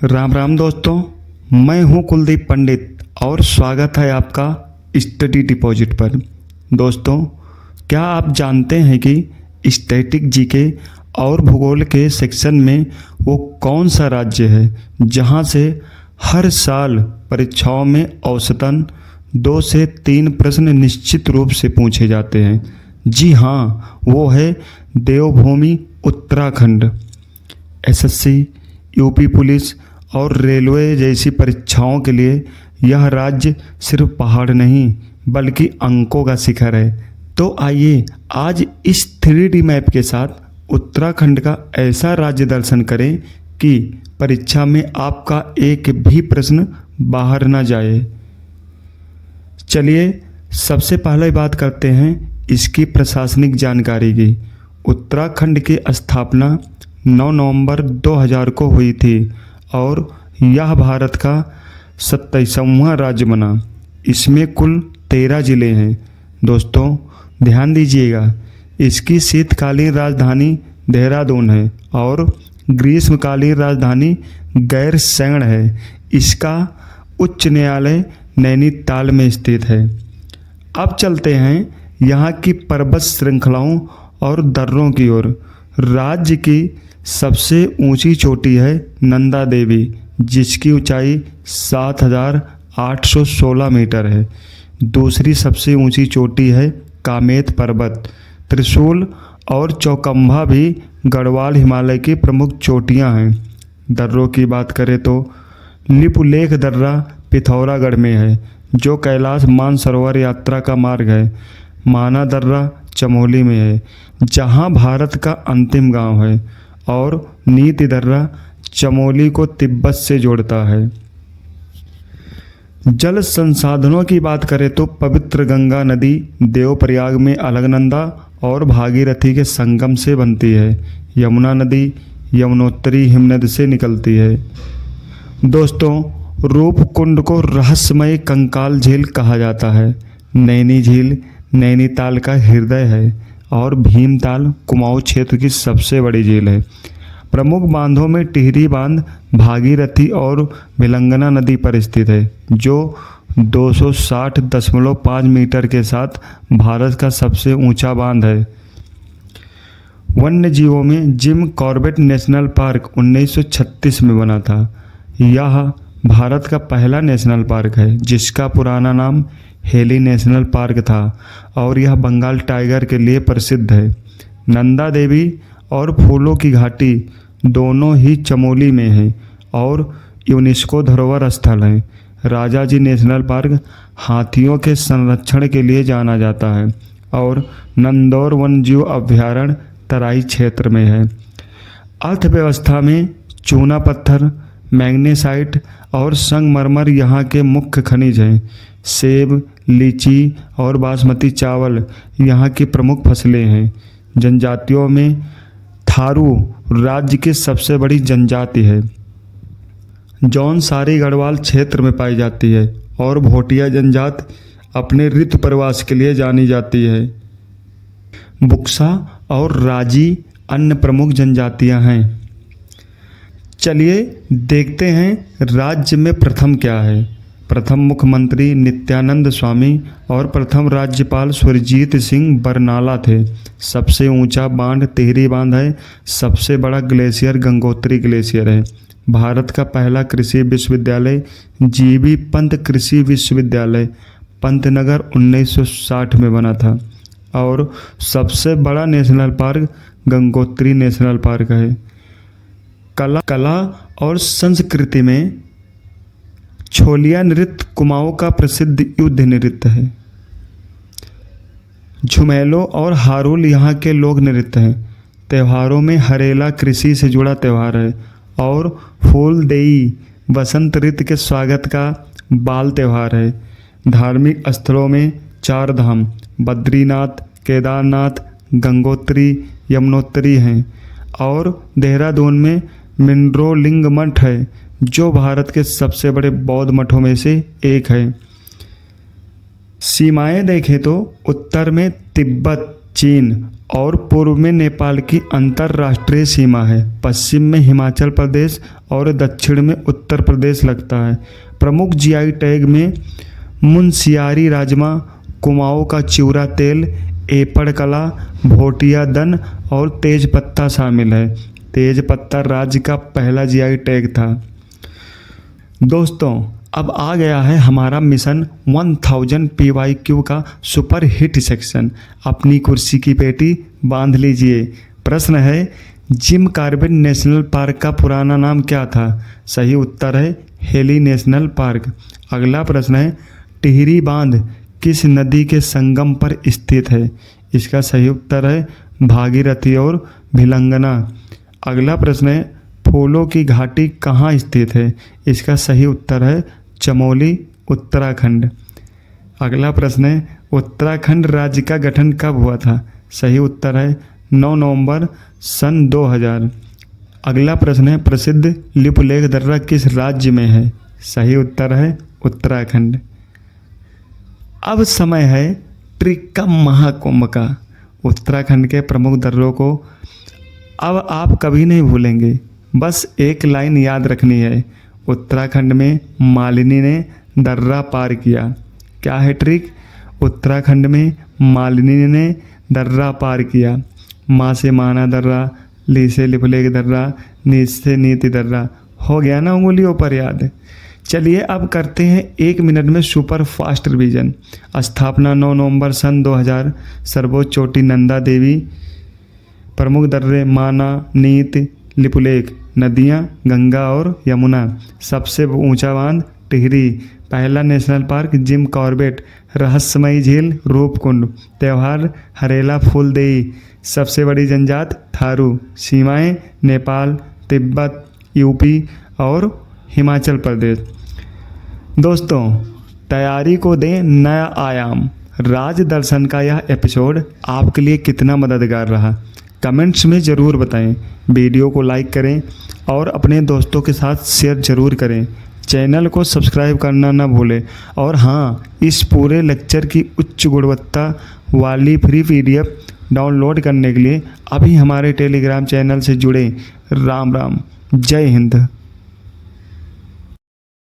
राम राम दोस्तों, मैं हूं कुलदीप पंडित और स्वागत है आपका स्टडी डिपॉजिट पर। दोस्तों, क्या आप जानते हैं कि स्टैटिक जीके और भूगोल के सेक्शन में वो कौन सा राज्य है जहां से हर साल परीक्षाओं में औसतन 2 से 3 प्रश्न निश्चित रूप से पूछे जाते हैं? जी हाँ, वो है देवभूमि उत्तराखंड। एसएससी, यूपी पुलिस और रेलवे जैसी परीक्षाओं के लिए यह राज्य सिर्फ पहाड़ नहीं बल्कि अंकों का शिखर है। तो आइए आज इस 3D मैप के साथ उत्तराखंड का ऐसा राज्य दर्शन करें कि परीक्षा में आपका एक भी प्रश्न बाहर ना जाए। चलिए सबसे पहले बात करते हैं इसकी प्रशासनिक जानकारी की। उत्तराखंड की स्थापना 9 नवंबर 2000 को हुई थी और यह भारत का 27वां राज्य बना। इसमें कुल 13 ज़िले हैं। दोस्तों ध्यान दीजिएगा, इसकी शीतकालीन राजधानी देहरादून है और ग्रीष्मकालीन राजधानी गैरसैंण है। इसका उच्च न्यायालय नैनीताल में स्थित है। अब चलते हैं यहाँ की पर्वत श्रृंखलाओं और दर्रों की ओर। राज्य की सबसे ऊंची चोटी है नंदा देवी, जिसकी ऊंचाई 7816 मीटर है। दूसरी सबसे ऊंची चोटी है कामेत पर्वत। त्रिशूल और चौकम्भा भी गढ़वाल हिमालय की प्रमुख चोटियां हैं। दर्रों की बात करें तो लिपुलेख दर्रा पिथौरागढ़ में है, जो कैलाश मानसरोवर यात्रा का मार्ग है। माना दर्रा चमोली में है, जहां भारत का अंतिम गांव है, और नीति दर्रा चमोली को तिब्बत से जोड़ता है। जल संसाधनों की बात करें तो पवित्र गंगा नदी देवप्रयाग में अलकनंदा और भागीरथी के संगम से बनती है। यमुना नदी यमुनोत्री हिमनद से निकलती है। दोस्तों, रूपकुंड को रहस्यमय कंकाल झील कहा जाता है। नैनी झील नैनीताल का हृदय है और भीमताल कुमाऊं क्षेत्र की सबसे बड़ी झील है। प्रमुख बांधों में टिहरी बांध भागीरथी और भिलंगना नदी पर स्थित है, जो 260.5 मीटर के साथ भारत का सबसे ऊंचा बांध है। वन्य जीवों में जिम कॉर्बेट नेशनल पार्क 1936 में बना था। यह भारत का पहला नेशनल पार्क है, जिसका पुराना नाम हेली नेशनल पार्क था और यह बंगाल टाइगर के लिए प्रसिद्ध है। नंदा देवी और फूलों की घाटी दोनों ही चमोली में हैं और यूनेस्को धरोहर स्थल हैं। राजाजी नेशनल पार्क हाथियों के संरक्षण के लिए जाना जाता है और नंदौर वन्यजीव अभयारण्य तराई क्षेत्र में है। अर्थव्यवस्था में चूना पत्थर, मैग्नेसाइट और संगमरमर यहाँ के मुख्य खनिज हैं। सेब, लीची और बासमती चावल यहाँ की प्रमुख फसलें हैं। जनजातियों में थारू राज्य की सबसे बड़ी जनजाति है, जौनसारी गढ़वाल क्षेत्र में पाई जाती है, और भोटिया जनजाति अपने ऋतु प्रवास के लिए जानी जाती है। बुक्सा और राजी अन्य प्रमुख जनजातियां हैं। चलिए देखते हैं राज्य में प्रथम क्या है। प्रथम मुख्यमंत्री नित्यानंद स्वामी और प्रथम राज्यपाल सुरजीत सिंह बरनाला थे। सबसे ऊंचा बांध टिहरी बांध है। सबसे बड़ा ग्लेशियर गंगोत्री ग्लेशियर है। भारत का पहला कृषि विश्वविद्यालय जीबी पंत कृषि विश्वविद्यालय पंतनगर 1960 में बना था। और सबसे बड़ा national park Gangotri national park है। कला और संस्कृति में छोलिया नृत्य कुमाऊं का प्रसिद्ध युद्ध नृत्य है। झुमेलो और हारुल यहाँ के लोक नृत्य हैं। त्योहारों में हरेला कृषि से जुड़ा त्यौहार है और फूलदेई बसंत ऋतु के स्वागत का बाल त्यौहार है। धार्मिक स्थलों में 4 धाम बद्रीनाथ, केदारनाथ, गंगोत्री, यमुनोत्री हैं और देहरादून में मिंद्रोलिंग मठ है, जो भारत के सबसे बड़े बौद्ध मठों में से एक है। सीमाएं देखें तो उत्तर में तिब्बत, चीन और पूर्व में नेपाल की अंतर्राष्ट्रीय सीमा है। पश्चिम में हिमाचल प्रदेश और दक्षिण में उत्तर प्रदेश लगता है। प्रमुख जीआई टैग में मुनस्यारी राजमा, कुमाऊं का चिवड़ा तेल, एपड़ कला, भोटिया दन और तेज पत्ता शामिल है। तेज पत्ता राज्य का पहला जीआई टैग था। दोस्तों, अब आ गया है हमारा मिशन 1000 PYQ का सुपर हिट सेक्शन। अपनी कुर्सी की पेटी बांध लीजिए। प्रश्न है, जिम कॉर्बेट नेशनल पार्क का पुराना नाम क्या था? सही उत्तर है हेली नेशनल पार्क। अगला प्रश्न है, टिहरी बांध किस नदी के संगम पर स्थित है? इसका सही उत्तर है भागीरथी और भिलंगना। अगला प्रश्न है, फूलों की घाटी कहाँ स्थित है? इसका सही उत्तर है चमोली, उत्तराखंड। अगला प्रश्न है, उत्तराखंड राज्य का गठन कब हुआ था? सही उत्तर है 9 नवंबर सन 2000। अगला प्रश्न है, प्रसिद्ध लिपुलेख दर्रा किस राज्य में है? सही उत्तर है उत्तराखंड। अब समय है ट्रिक का महाकुंभ का। उत्तराखंड के प्रमुख दर्रों को अब आप कभी नहीं भूलेंगे। बस एक लाइन याद रखनी है, उत्तराखंड में मालिनी ने दर्रा पार किया। क्या है ट्रिक? उत्तराखंड में मालिनी ने दर्रा पार किया। माँ से माना दर्रा, ली से लिपुलेख दर्रा, नीच से नीति दर्रा। हो गया ना उंगलियों पर याद? चलिए अब करते हैं 1 मिनट में सुपर फास्ट रिवीजन। स्थापना 9 नवंबर सन 2000। सर्वोच्च चोटी नंदा देवी। प्रमुख दर्रे माना, नीत, लिपुलेख। नदियाँ गंगा और यमुना। सबसे ऊंचा बांध टिहरी। पहला नेशनल पार्क जिम कॉर्बेट। रहस्यमयी झील रूपकुंड। त्यौहार हरेला फूलदेई। सबसे बड़ी जनजात थारू। सीमाएं नेपाल, तिब्बत, यूपी और हिमाचल प्रदेश। दोस्तों, तैयारी को दें नया आयाम। राज दर्शन का यह एपिसोड आपके लिए कितना मददगार रहा, कमेंट्स में ज़रूर बताएं। वीडियो को लाइक करें और अपने दोस्तों के साथ शेयर ज़रूर करें। चैनल को सब्सक्राइब करना ना भूलें। और हाँ, इस पूरे लेक्चर की उच्च गुणवत्ता वाली फ्री PDF डाउनलोड करने के लिए अभी हमारे टेलीग्राम चैनल से जुड़ें। राम राम, जय हिंद।